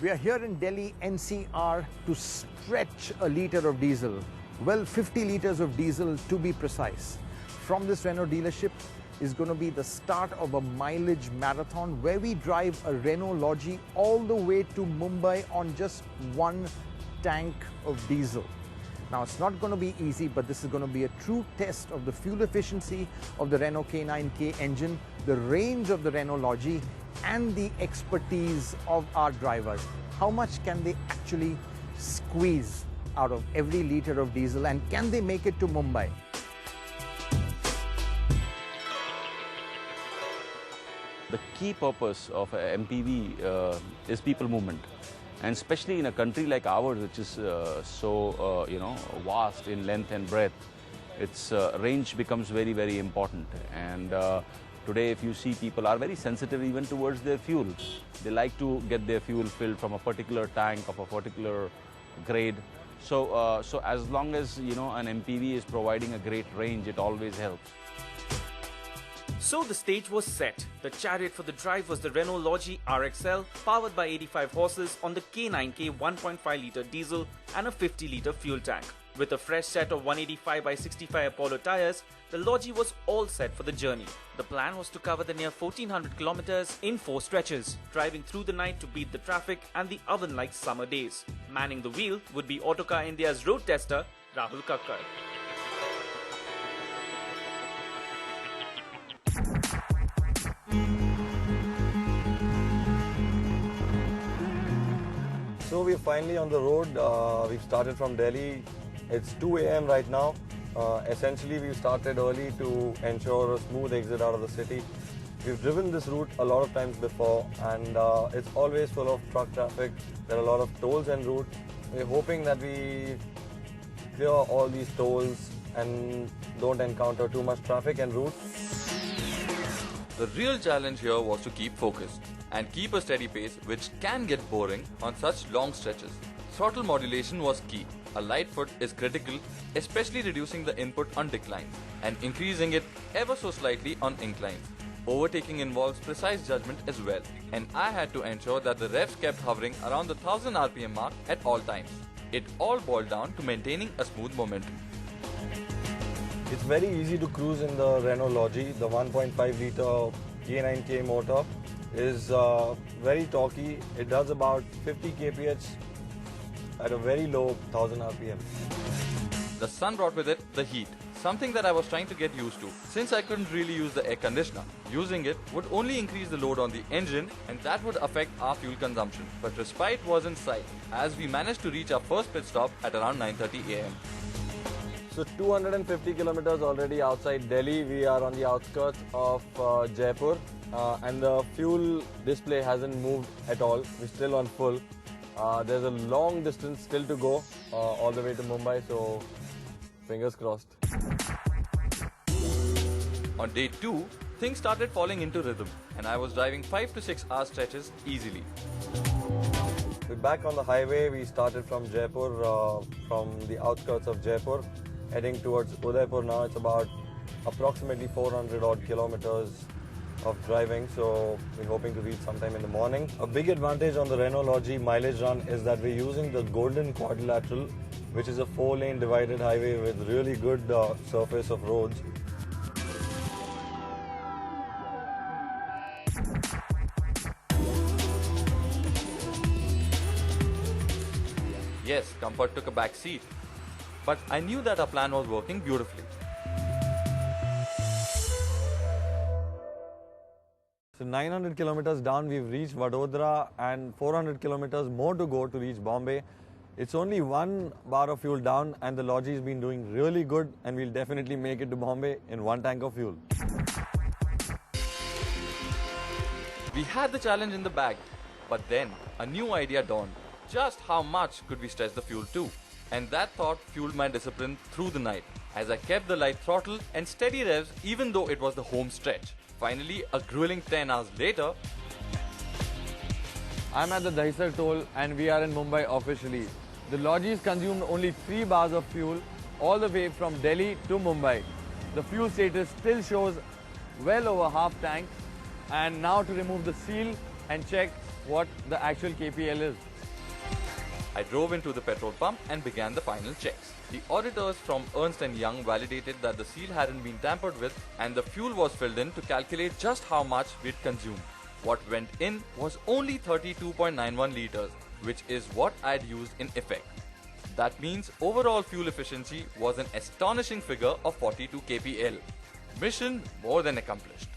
We are here in Delhi NCR to stretch a litre of diesel. Well, 50 litres of diesel to be precise. From this Renault dealership is going to be the start of a mileage marathon where we drive a Renault Lodgy all the way to Mumbai on just one tank of diesel. Now, it's not going to be easy, but this is going to be a true test of the fuel efficiency of the Renault K9K engine, the range of the Renault Lodgy, and the expertise of our drivers. How much can they actually squeeze out of every litre of diesel, and can they make it to Mumbai? The key purpose of a MPV is people movement, and especially in a country like ours, which is so vast in length and breadth, its range becomes very, very important. And today, if you see, people are very sensitive even towards their fuel. They like to get their fuel filled from a particular tank of a particular grade. So as long as an MPV is providing a great range, it always helps. So the stage was set. The chariot for the drive was the Renault Lodgy RXL, powered by 85 horses on the K9K 1.5-litre diesel and a 50-litre fuel tank. With a fresh set of 185 by 65 Apollo tyres, the Lodgy was all set for the journey. The plan was to cover the near 1400 kilometers in 4 stretches, driving through the night to beat the traffic and the oven-like summer days. Manning the wheel would be Autocar India's road tester, Rahul Kakar. So we're finally on the road. We've started from Delhi. It's 2 a.m. right now. Essentially, we've started early to ensure a smooth exit out of the city. We've driven this route a lot of times before, and it's always full of truck traffic. There are a lot of tolls en route. We're hoping that we clear all these tolls and don't encounter too much traffic en route. The real challenge here was to keep focused and keep a steady pace, which can get boring on such long stretches. Throttle modulation was key. A light foot is critical, especially reducing the input on decline and increasing it ever so slightly on incline. Overtaking involves precise judgment as well, and I had to ensure that the revs kept hovering around the 1000 RPM mark at all times. It all boiled down to maintaining a smooth momentum. It's very easy to cruise in the Renault Lodgy. The 1.5-litre K9K motor is very torquey. It does about 50 kph at a very low 1000 RPM. The sun brought with it the heat, something that I was trying to get used to. Since I couldn't really use the air conditioner, using it would only increase the load on the engine, and that would affect our fuel consumption. But respite was in sight as we managed to reach our first pit stop at around 9:30 a.m. So 250 kilometers already outside Delhi. We are on the outskirts of Jaipur, and the fuel display hasn't moved at all. We're still on full. There's a long distance still to go all the way to Mumbai, so fingers crossed. On day 2, things started falling into rhythm, and I was driving 5 to 6 hour stretches easily. We're back on the highway. We started from Jaipur, from the outskirts of Jaipur, heading towards Udaipur now. It's about approximately 400 odd kilometers of driving, so we're hoping to reach sometime in the morning. A big advantage on the Renault Lodgy mileage run is that we're using the Golden Quadrilateral, which is a 4-lane divided highway with really good surface of roads. Yes, comfort took a back seat, but I knew that our plan was working beautifully. So 900 kilometers down, we've reached Vadodara, and 400 kilometers more to go to reach Bombay. It's only 1 bar of fuel down, and the Lodgy's been doing really good, and we'll definitely make it to Bombay in 1 tank of fuel. We had the challenge in the bag, but then a new idea dawned. Just how much could we stretch the fuel to? And that thought fueled my discipline through the night, as I kept the light throttle and steady revs even though it was the home stretch. Finally, a grueling 10 hours later, I'm at the Dahisar toll and we are in Mumbai officially. The Lodgy's consumed only 3 bars of fuel all the way from Delhi to Mumbai. The fuel status still shows well over half tank, and now to remove the seal and check what the actual KPL is. I drove into the petrol pump and began the final checks. The auditors from Ernst & Young validated that the seal hadn't been tampered with and the fuel was filled in to calculate just how much we'd consumed. What went in was only 32.91 liters, which is what I'd used in effect. That means overall fuel efficiency was an astonishing figure of 42 kpl. Mission more than accomplished.